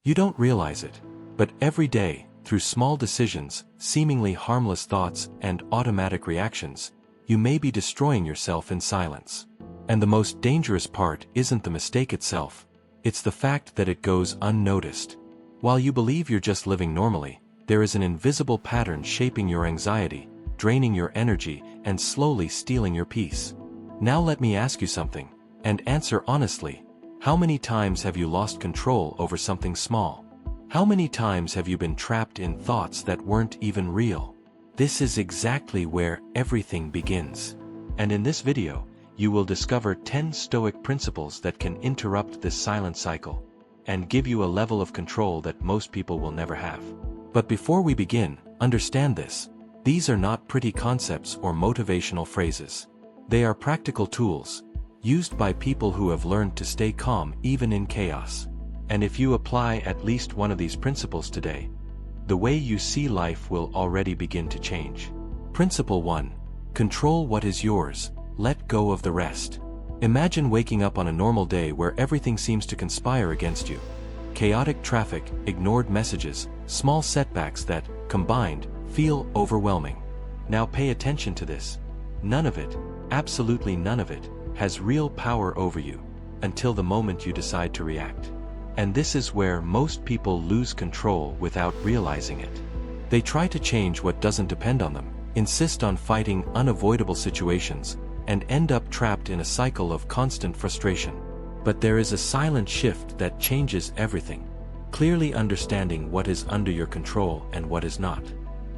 You don't realize it, but every day, through small decisions, seemingly harmless thoughts, and automatic reactions, you may be destroying yourself in silence. And the most dangerous part isn't the mistake itself, it's the fact that it goes unnoticed. While you believe you're just living normally, there is an invisible pattern shaping your anxiety, draining your energy, and slowly stealing your peace. Now let me ask you something, and answer honestly. How many times have you lost control over something small? How many times have you been trapped in thoughts that weren't even real? This is exactly where everything begins. And in this video, you will discover 10 Stoic principles that can interrupt this silent cycle and give you a level of control that most people will never have. But before we begin, understand this. These are not pretty concepts or motivational phrases. They are practical tools, used by people who have learned to stay calm even in chaos. And if you apply at least one of these principles today, the way you see life will already begin to change. Principle 1. Control what is yours, let go of the rest. Imagine waking up on a normal day where everything seems to conspire against you. Chaotic traffic, ignored messages, small setbacks that, combined, feel overwhelming. Now pay attention to this. None of it, absolutely none of it, has real power over you, until the moment you decide to react. And this is where most people lose control without realizing it. They try to change what doesn't depend on them, insist on fighting unavoidable situations, and end up trapped in a cycle of constant frustration. But there is a silent shift that changes everything. Clearly understanding what is under your control and what is not.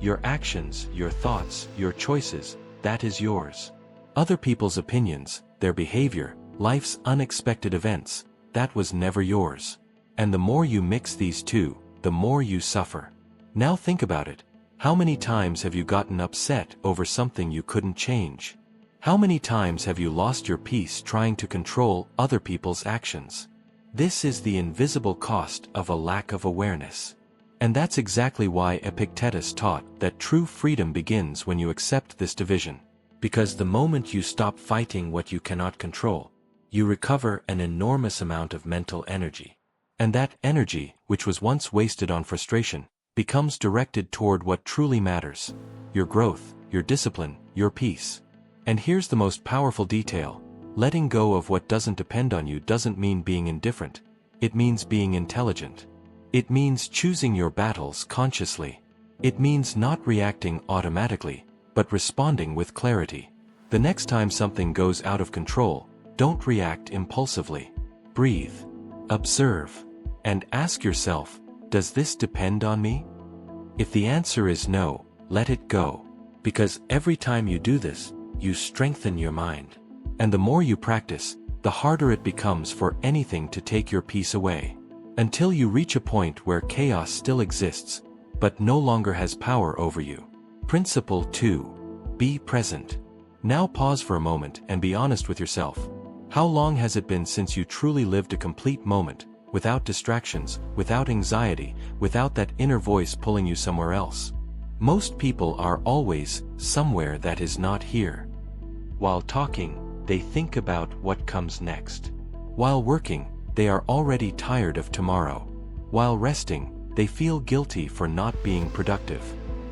Your actions, your thoughts, your choices, that is yours. Other people's opinions, their behavior, life's unexpected events, that was never yours. And the more you mix these two, the more you suffer. Now think about it. How many times have you gotten upset over something you couldn't change? How many times have you lost your peace trying to control other people's actions? This is the invisible cost of a lack of awareness. And that's exactly why Epictetus taught that true freedom begins when you accept this division. Because the moment you stop fighting what you cannot control, you recover an enormous amount of mental energy. And that energy, which was once wasted on frustration, becomes directed toward what truly matters: your growth, your discipline, your peace. And here's the most powerful detail. Letting go of what doesn't depend on you doesn't mean being indifferent. It means being intelligent. It means choosing your battles consciously. It means not reacting automatically, but responding with clarity. The next time something goes out of control, don't react impulsively. Breathe. Observe. And ask yourself, does this depend on me? If the answer is no, let it go. Because every time you do this, you strengthen your mind. And the more you practice, the harder it becomes for anything to take your peace away. Until you reach a point where chaos still exists, but no longer has power over you. Principle 2. Be present. Now pause for a moment and be honest with yourself. How long has it been since you truly lived a complete moment, without distractions, without anxiety, without that inner voice pulling you somewhere else? Most people are always somewhere that is not here. While talking, they think about what comes next. While working, they are already tired of tomorrow. While resting, they feel guilty for not being productive.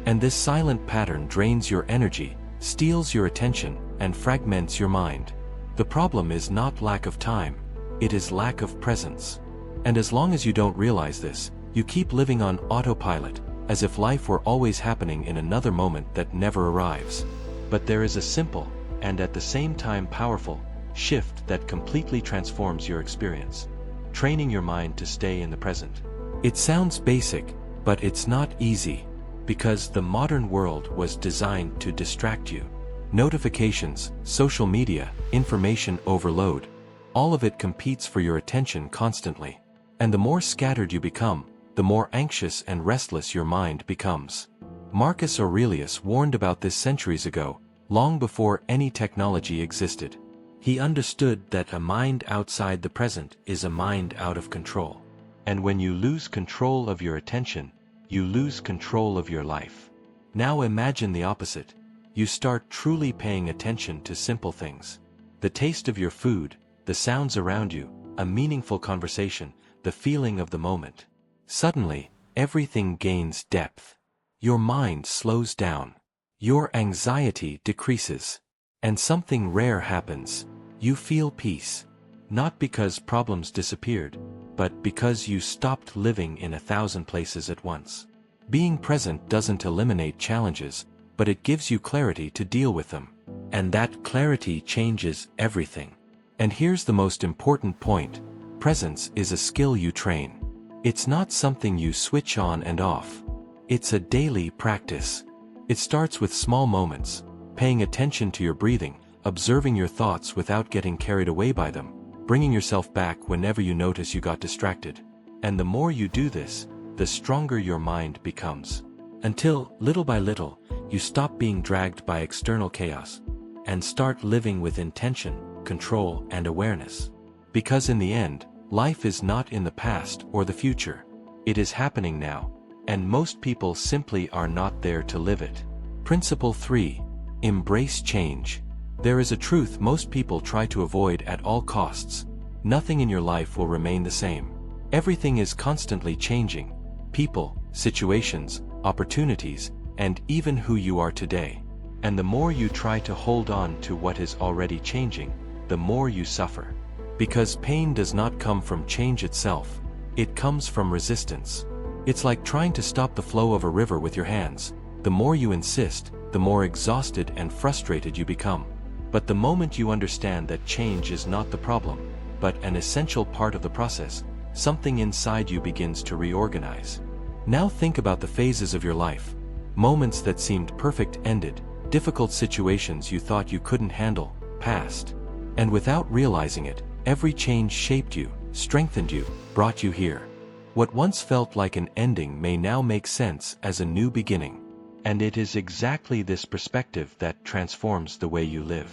And this silent pattern drains your energy, steals your attention, and fragments your mind. The problem is not lack of time, it is lack of presence. And as long as you don't realize this, you keep living on autopilot, as if life were always happening in another moment that never arrives. But there is a simple, and at the same time powerful, shift that completely transforms your experience. Training your mind to stay in the present. It sounds basic, but it's not easy, because the modern world was designed to distract you. Notifications, social media, information overload, all of it competes for your attention constantly. And the more scattered you become, the more anxious and restless your mind becomes. Marcus Aurelius warned about this centuries ago, long before any technology existed. He understood that a mind outside the present is a mind out of control. And when you lose control of your attention, you lose control of your life. Now imagine the opposite. You start truly paying attention to simple things. The taste of your food, the sounds around you, a meaningful conversation, the feeling of the moment. suddenly, everything gains depth. Your mind slows down. Your anxiety decreases. And something rare happens. You feel peace. Not because problems disappeared, but because you stopped living in 1,000 places at once. Being present doesn't eliminate challenges, but it gives you clarity to deal with them. And that clarity changes everything. And here's the most important point. Presence is a skill you train. It's not something you switch on and off. It's a daily practice. It starts with small moments, paying attention to your breathing, observing your thoughts without getting carried away by them, bringing yourself back whenever you notice you got distracted. And the more you do this, the stronger your mind becomes. Until, little by little, you stop being dragged by external chaos, and start living with intention, control, and awareness. Because in the end, life is not in the past or the future. It is happening now, and most people simply are not there to live it. Principle 3. Embrace change. There is a truth most people try to avoid at all costs. Nothing in your life will remain the same. Everything is constantly changing. People, situations, opportunities, and even who you are today. And the more you try to hold on to what is already changing, the more you suffer. Because pain does not come from change itself, it comes from resistance. It's like trying to stop the flow of a river with your hands. The more you insist, the more exhausted and frustrated you become. But the moment you understand that change is not the problem, but an essential part of the process, something inside you begins to reorganize. Now think about the phases of your life. Moments that seemed perfect ended, difficult situations you thought you couldn't handle, passed. And without realizing it, every change shaped you, strengthened you, brought you here. What once felt like an ending may now make sense as a new beginning. And it is exactly this perspective that transforms the way you live.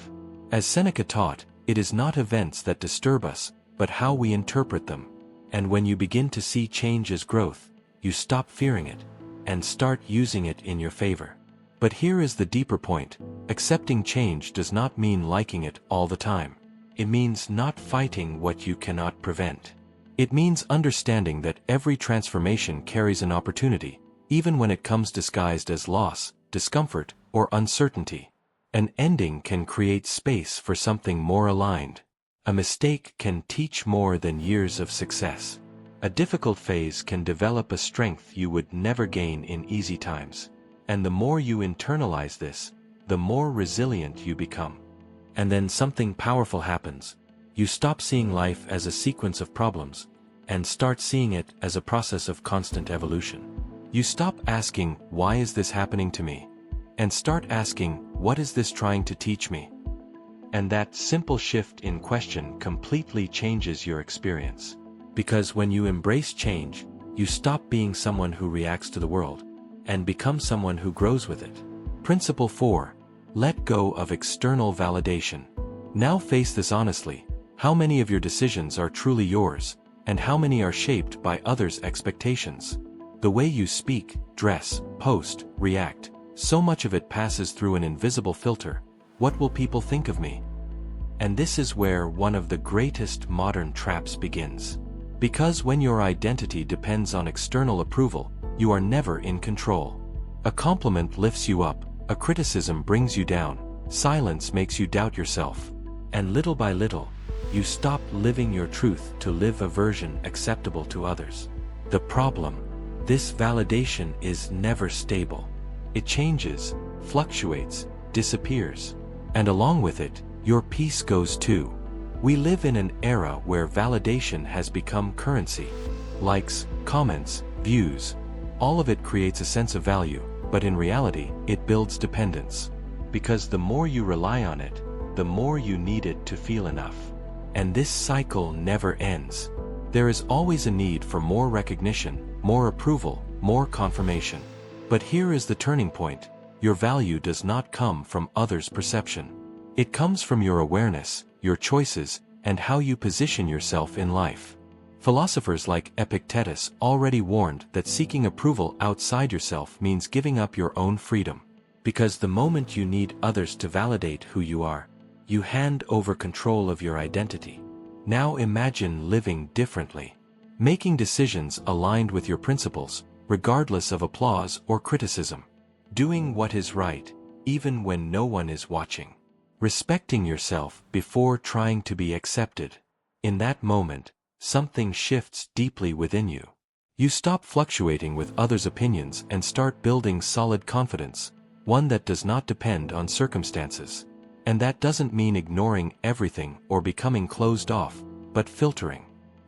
As Seneca taught, it is not events that disturb us, but how we interpret them. And when you begin to see change as growth, you stop fearing it, and start using it in your favor. But here is the deeper point. Accepting change does not mean liking it all the time. It means not fighting what you cannot prevent. It means understanding that every transformation carries an opportunity, even when it comes disguised as loss, discomfort, or uncertainty. An ending can create space for something more aligned. A mistake can teach more than years of success. A difficult phase can develop a strength you would never gain in easy times. And the more you internalize this, the more resilient you become. And then something powerful happens. You stop seeing life as a sequence of problems, and start seeing it as a process of constant evolution. You stop asking, "Why is this happening to me?" and start asking, "What is this trying to teach me?" And that simple shift in question completely changes your experience. Because when you embrace change, you stop being someone who reacts to the world, and become someone who grows with it. Principle 4. Let go of external validation. Now face this honestly. How many of your decisions are truly yours, and how many are shaped by others' expectations? The way you speak, dress, post, react, so much of it passes through an invisible filter. What will people think of me? And this is where one of the greatest modern traps begins. Because when your identity depends on external approval, you are never in control. A compliment lifts you up, a criticism brings you down, silence makes you doubt yourself. And little by little, you stop living your truth to live a version acceptable to others. The problem: this validation is never stable. It changes, fluctuates, disappears. And along with it, your peace goes too. We live in an era where validation has become currency. Likes, comments, views, all of it creates a sense of value, but in reality, it builds dependence. Because the more you rely on it, the more you need it to feel enough. And this cycle never ends. There is always a need for more recognition, more approval, more confirmation. But here is the turning point. Your value does not come from others' perception. It comes from your awareness, your choices, and how you position yourself in life. Philosophers like Epictetus already warned that seeking approval outside yourself means giving up your own freedom. Because the moment you need others to validate who you are, you hand over control of your identity. Now imagine living differently. Making decisions aligned with your principles, regardless of applause or criticism. Doing what is right, even when no one is watching. Respecting yourself before trying to be accepted. In that moment, something shifts deeply within you. You stop fluctuating with others' opinions and start building solid confidence, one that does not depend on circumstances. And that doesn't mean ignoring everything or becoming closed off, but filtering.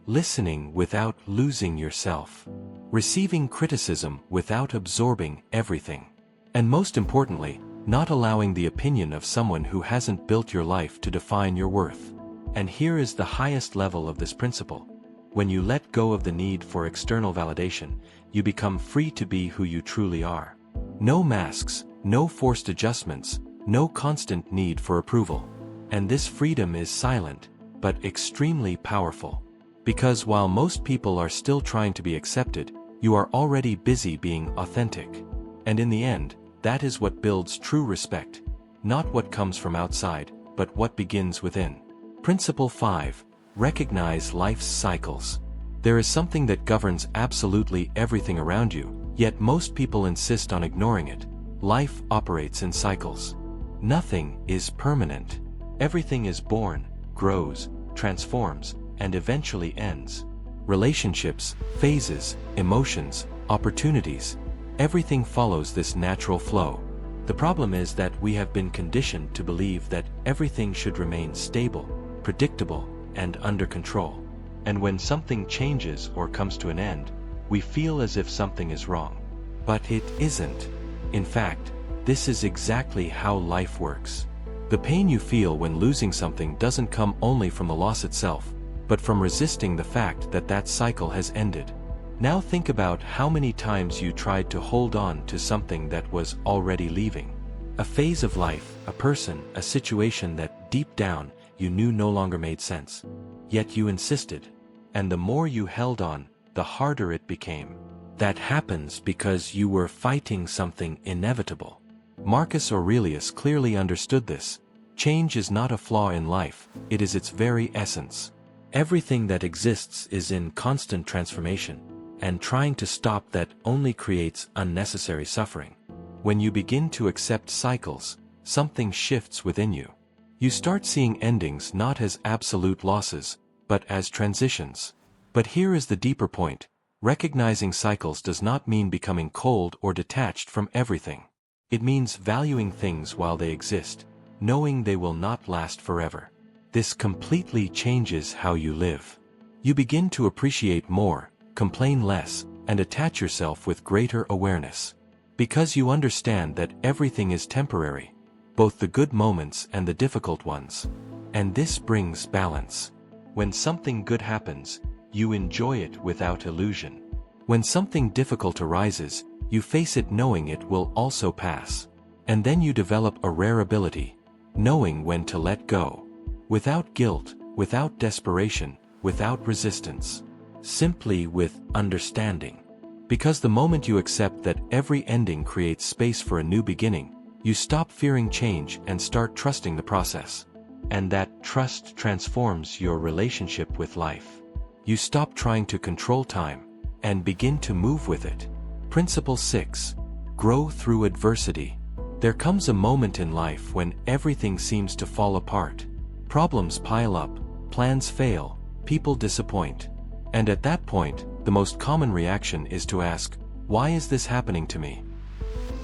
Listening without losing yourself. Receiving criticism without absorbing everything. And most importantly, not allowing the opinion of someone who hasn't built your life to define your worth. And here is the highest level of this principle. When you let go of the need for external validation, you become free to be who you truly are. No masks, no forced adjustments, no constant need for approval. And this freedom is silent, but extremely powerful. Because while most people are still trying to be accepted, you are already busy being authentic. And in the end, that is what builds true respect. Not what comes from outside, but what begins within. Principle 5. Recognize life's cycles. There is something that governs absolutely everything around you, yet most people insist on ignoring it. Life operates in cycles. Nothing is permanent. Everything is born, grows, transforms, and eventually ends. Relationships, phases, emotions, opportunities, everything follows this natural flow. The problem is that we have been conditioned to believe that everything should remain stable, predictable, and under control. And when something changes or comes to an end, we feel as if something is wrong. But it isn't. In fact, this is exactly how life works. The pain you feel when losing something doesn't come only from the loss itself, but from resisting the fact that that cycle has ended. Now think about how many times you tried to hold on to something that was already leaving. A phase of life, a person, a situation that deep down you knew no longer made sense. Yet you insisted. And the more you held on, the harder it became. That happens because you were fighting something inevitable. Marcus Aurelius clearly understood this. Change is not a flaw in life, it is its very essence. Everything that exists is in constant transformation, and trying to stop that only creates unnecessary suffering. When you begin to accept cycles, something shifts within you. You start seeing endings not as absolute losses, but as transitions. But here is the deeper point. Recognizing cycles does not mean becoming cold or detached from everything. It means valuing things while they exist, knowing they will not last forever. This completely changes how you live. You begin to appreciate more, complain less, and attach yourself with greater awareness. Because you understand that everything is temporary, both the good moments and the difficult ones. And this brings balance. When something good happens, you enjoy it without illusion. When something difficult arises, you face it knowing it will also pass. And then you develop a rare ability, knowing when to let go. Without guilt, without desperation, without resistance. Simply with understanding. Because the moment you accept that every ending creates space for a new beginning, you stop fearing change and start trusting the process. And that trust transforms your relationship with life. You stop trying to control time, and begin to move with it. Principle 6. Grow through adversity. There comes a moment in life when everything seems to fall apart. Problems pile up, plans fail, people disappoint. And at that point, the most common reaction is to ask, why is this happening to me?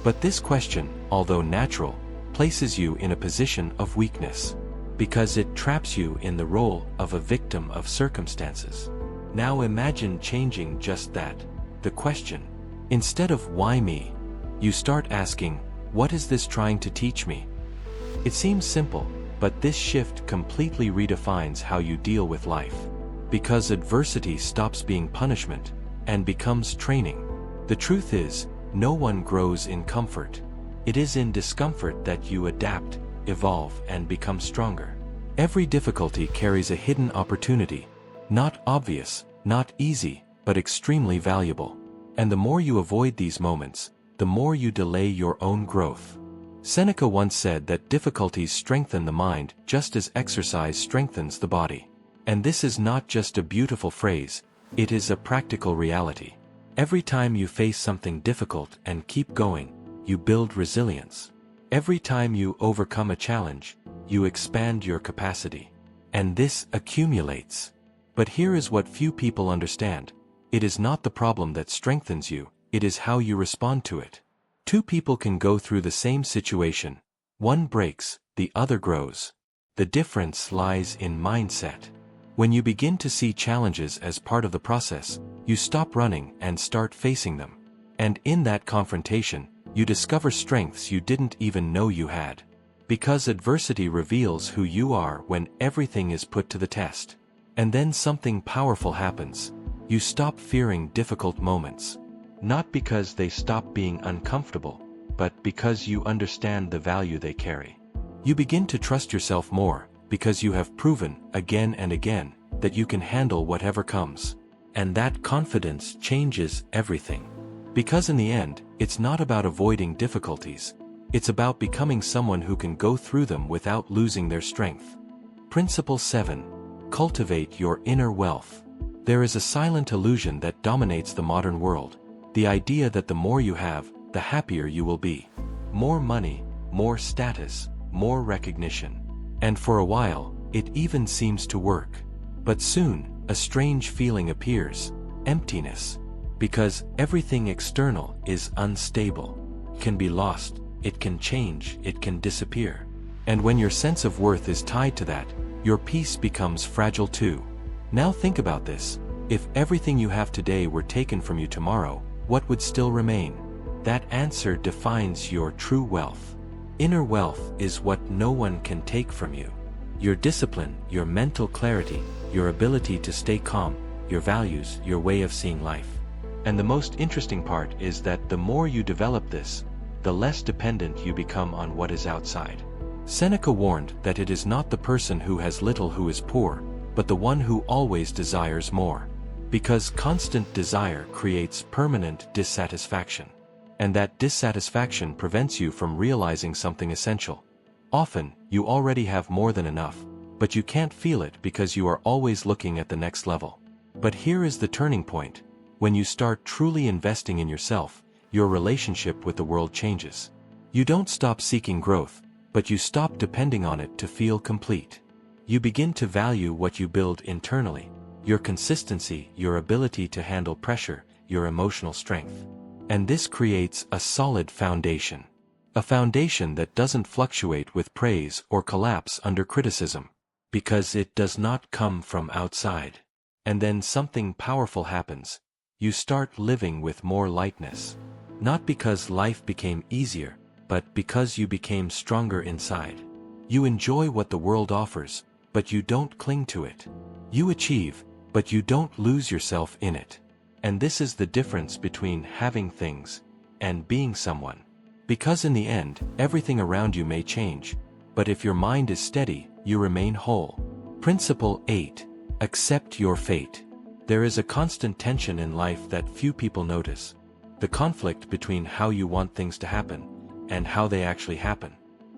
But this question, although natural, places you in a position of weakness. Because it traps you in the role of a victim of circumstances. Now imagine changing just that. The question. Instead of why me, you start asking, what is this trying to teach me? It seems simple, but this shift completely redefines how you deal with life. Because adversity stops being punishment and becomes training. The truth is, no one grows in comfort. It is in discomfort that you adapt, evolve, and become stronger. Every difficulty carries a hidden opportunity. Not obvious, not easy, but extremely valuable. And the more you avoid these moments, the more you delay your own growth. Seneca once said that difficulties strengthen the mind just as exercise strengthens the body. And this is not just a beautiful phrase, It is a practical reality. Every time you face something difficult and keep going, you build resilience. Every time you overcome a challenge, you expand your capacity. And this accumulates. But here is what few people understand. It is not the problem that strengthens you, it is how you respond to it. Two people can go through the same situation. One breaks, the other grows. The difference lies in mindset. When you begin to see challenges as part of the process, you stop running and start facing them. And in that confrontation, you discover strengths you didn't even know you had. Because adversity reveals who you are when everything is put to the test. And then something powerful happens. You stop fearing difficult moments. Not because they stop being uncomfortable, but because you understand the value they carry. You begin to trust yourself more, because you have proven, again and again, that you can handle whatever comes. And that confidence changes everything. Because in the end, it's not about avoiding difficulties. It's about becoming someone who can go through them without losing their strength. Principle 7. Cultivate your inner wealth. There is a silent illusion that dominates the modern world. The idea that the more you have, the happier you will be. More money, more status, more recognition. And for a while, it even seems to work. But soon, a strange feeling appears: emptiness. Because everything external is unstable. It can be lost, it can change, it can disappear. And when your sense of worth is tied to that, your peace becomes fragile too. Now think about this. If everything you have today were taken from you tomorrow, what would still remain? That answer defines your true wealth. Inner wealth is what no one can take from you. Your discipline, your mental clarity, your ability to stay calm, your values, your way of seeing life. And the most interesting part is that the more you develop this, the less dependent you become on what is outside. Seneca warned that it is not the person who has little who is poor, but the one who always desires more. Because constant desire creates permanent dissatisfaction. And that dissatisfaction prevents you from realizing something essential. Often, you already have more than enough, but you can't feel it because you are always looking at the next level. But here is the turning point. When you start truly investing in yourself, your relationship with the world changes. You don't stop seeking growth, but you stop depending on it to feel complete. You begin to value what you build internally, your consistency, your ability to handle pressure, your emotional strength. And this creates a solid foundation. A foundation that doesn't fluctuate with praise or collapse under criticism. Because it does not come from outside. And then something powerful happens. You start living with more lightness. Not because life became easier, but because you became stronger inside. You enjoy what the world offers, but you don't cling to it. You achieve, but you don't lose yourself in it. And this is the difference between having things and being someone. Because in the end, everything around you may change, but if your mind is steady, you remain whole. Principle 8. Accept your fate. There is a constant tension in life that few people notice. The conflict between how you want things to happen and how they actually happen.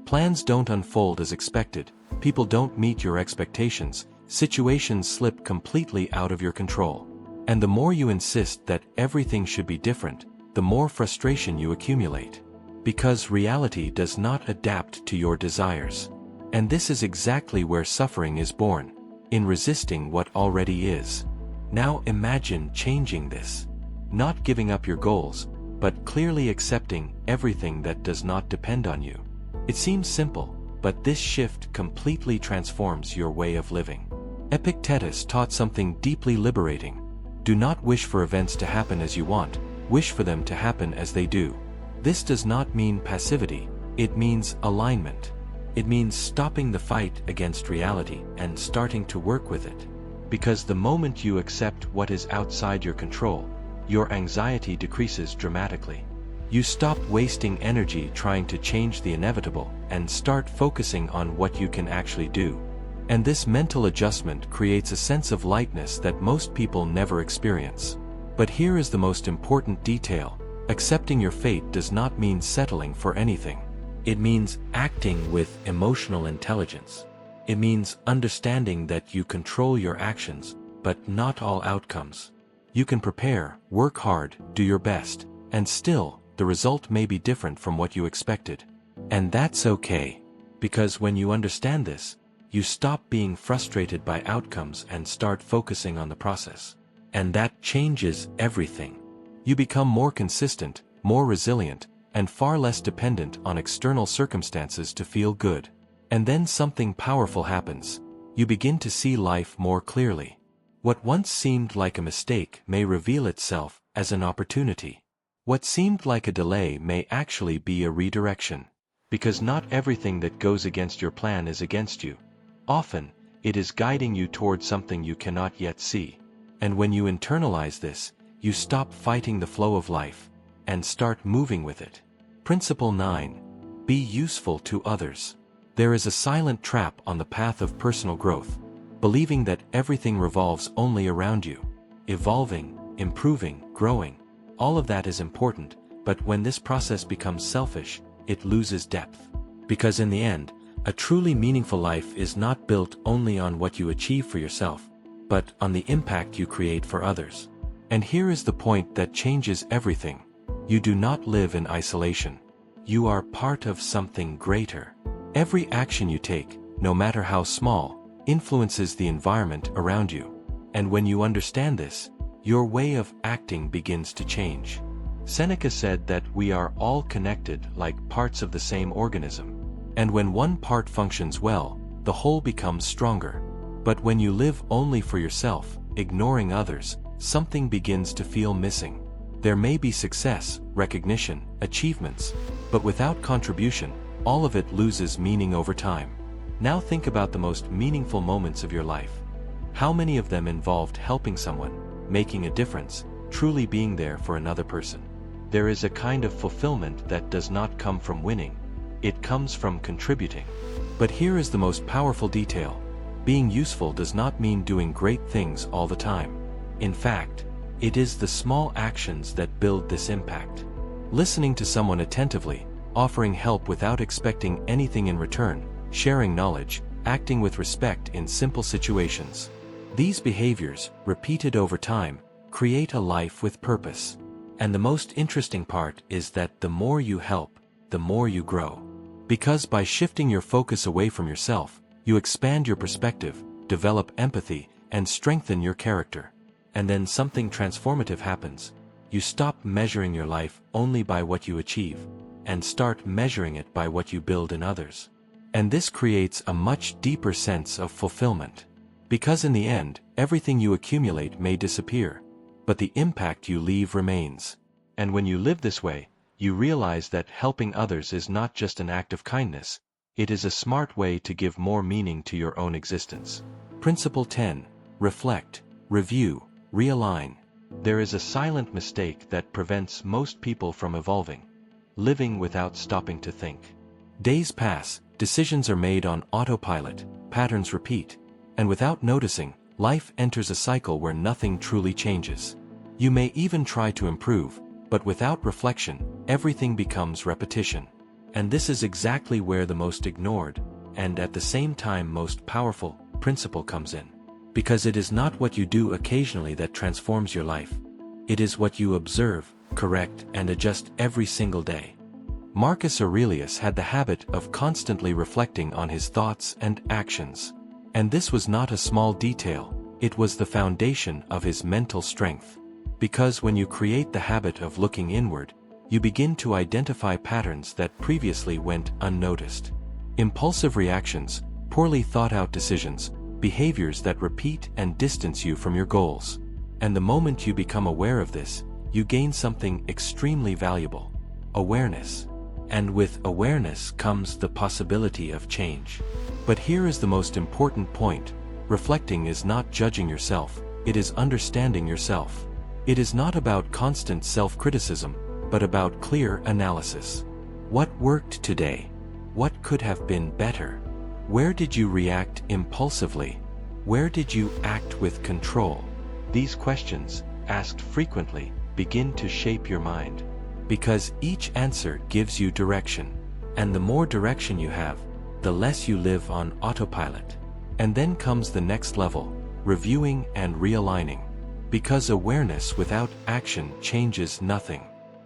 Plans don't unfold as expected, people don't meet your expectations, situations slip completely out of your control. And the more you insist that everything should be different, the more frustration you accumulate. Because reality does not adapt to your desires. And this is exactly where suffering is born, in resisting what already is. Now imagine changing this. Not giving up your goals, but clearly accepting everything that does not depend on you. It seems simple, but this shift completely transforms your way of living. Epictetus taught something deeply liberating. Do not wish for events to happen as you want, wish for them to happen as they do. This does not mean passivity, it means alignment. It means stopping the fight against reality and starting to work with it. Because the moment you accept what is outside your control, your anxiety decreases dramatically. You stop wasting energy trying to change the inevitable and start focusing on what you can actually do. And this mental adjustment creates a sense of lightness that most people never experience. But here is the most important detail. Accepting your fate does not mean settling for anything. It means acting with emotional intelligence. It means understanding that you control your actions, but not all outcomes. You can prepare, work hard, do your best, and still, the result may be different from what you expected. And that's okay. Because when you understand this, you stop being frustrated by outcomes and start focusing on the process. And that changes everything. You become more consistent, more resilient, and far less dependent on external circumstances to feel good. And then something powerful happens. You begin to see life more clearly. What once seemed like a mistake may reveal itself as an opportunity. What seemed like a delay may actually be a redirection. Because not everything that goes against your plan is against you. Often, it is guiding you towards something you cannot yet see. And when you internalize this, you stop fighting the flow of life and start moving with it. Principle 9. Be useful to others. There is a silent trap on the path of personal growth, believing that everything revolves only around you. Evolving, improving, growing, all of that is important, but when this process becomes selfish, it loses depth. Because in the end, a truly meaningful life is not built only on what you achieve for yourself, but on the impact you create for others. And here is the point that changes everything. You do not live in isolation. You are part of something greater. Every action you take, no matter how small, influences the environment around you. And when you understand this, your way of acting begins to change. Seneca said that we are all connected like parts of the same organism. And when one part functions well, the whole becomes stronger. But when you live only for yourself, ignoring others, something begins to feel missing. There may be success, recognition, achievements, but without contribution, all of it loses meaning over time. Now think about the most meaningful moments of your life. How many of them involved helping someone, making a difference, truly being there for another person? There is a kind of fulfillment that does not come from winning. It comes from contributing. But here is the most powerful detail. Being useful does not mean doing great things all the time. In fact, it is the small actions that build this impact. Listening to someone attentively, offering help without expecting anything in return, sharing knowledge, acting with respect in simple situations. These behaviors, repeated over time, create a life with purpose. And the most interesting part is that the more you help, the more you grow. Because by shifting your focus away from yourself, you expand your perspective, develop empathy, and strengthen your character. And then something transformative happens. You stop measuring your life only by what you achieve, and start measuring it by what you build in others. And this creates a much deeper sense of fulfillment. Because in the end, everything you accumulate may disappear, but the impact you leave remains. And when you live this way, you realize that helping others is not just an act of kindness, it is a smart way to give more meaning to your own existence. Principle 10. Reflect, review, realign. There is a silent mistake that prevents most people from evolving. Living without stopping to think. Days pass, decisions are made on autopilot, patterns repeat, and without noticing, life enters a cycle where nothing truly changes. You may even try to improve, but without reflection, everything becomes repetition. And this is exactly where the most ignored, and at the same time most powerful, principle comes in. Because it is not what you do occasionally that transforms your life. It is what you observe, correct, and adjust every single day. Marcus Aurelius had the habit of constantly reflecting on his thoughts and actions. And this was not a small detail, it was the foundation of his mental strength. Because when you create the habit of looking inward, you begin to identify patterns that previously went unnoticed. Impulsive reactions, poorly thought-out decisions, behaviors that repeat and distance you from your goals. And the moment you become aware of this, you gain something extremely valuable: awareness. And with awareness comes the possibility of change. But here is the most important point: reflecting is not judging yourself, it is understanding yourself. It is not about constant self-criticism, but about clear analysis. What worked today? What could have been better? Where did you react impulsively? Where did you act with control? These questions, asked frequently, begin to shape your mind. Because each answer gives you direction. And the more direction you have, the less you live on autopilot. And then comes the next level: reviewing and realigning. Because awareness without action changes nothing.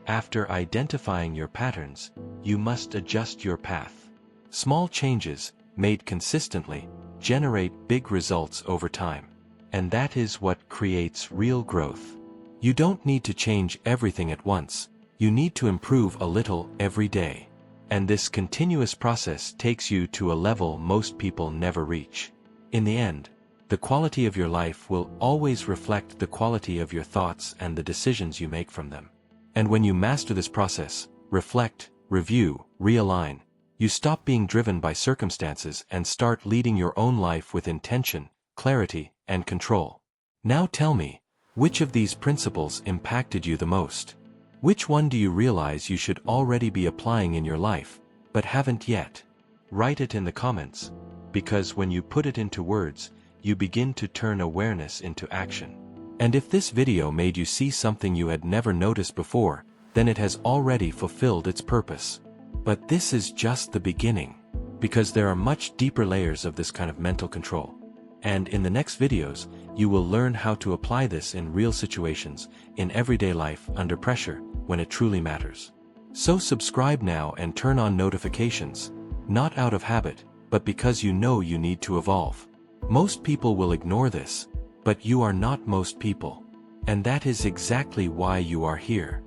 After identifying your patterns, you must adjust your path. Small changes, made consistently, generate big results over time. And that is what creates real growth. You don't need to change everything at once. You need to improve a little every day. And this continuous process takes you to a level most people never reach. In the end, the quality of your life will always reflect the quality of your thoughts and the decisions you make from them. And when you master this process, reflect, review, realign, you stop being driven by circumstances and start leading your own life with intention, clarity, and control. Now tell me, which of these principles impacted you the most? Which one do you realize you should already be applying in your life, but haven't yet? Write it in the comments, because when you put it into words, you begin to turn awareness into action. And if this video made you see something you had never noticed before, then it has already fulfilled its purpose. But this is just the beginning, because there are much deeper layers of this kind of mental control. And in the next videos, you will learn how to apply this in real situations, in everyday life, under pressure, when it truly matters. So subscribe now and turn on notifications, not out of habit, but because you know you need to evolve. Most people will ignore this, but you are not most people. And that is exactly why you are here.